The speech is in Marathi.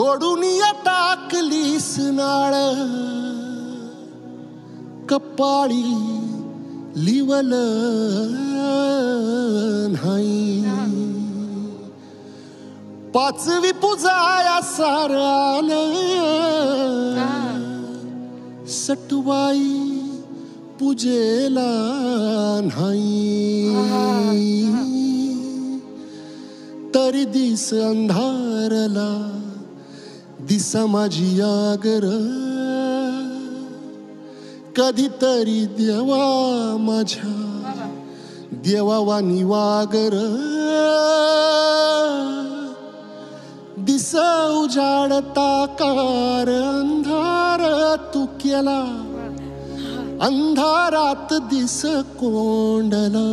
जोडून या टाकलीस नाळ कपाळी लिवल नाही पाचवी पूजाया सारान सटवाई पूजेला नाही तरी दिस अंधारला दिसा माझी आगर कधीतरी देवा माझ्या देवावानी वागर दिस उजाडता कार अंधार तू केला अंधारात दिस कोंडला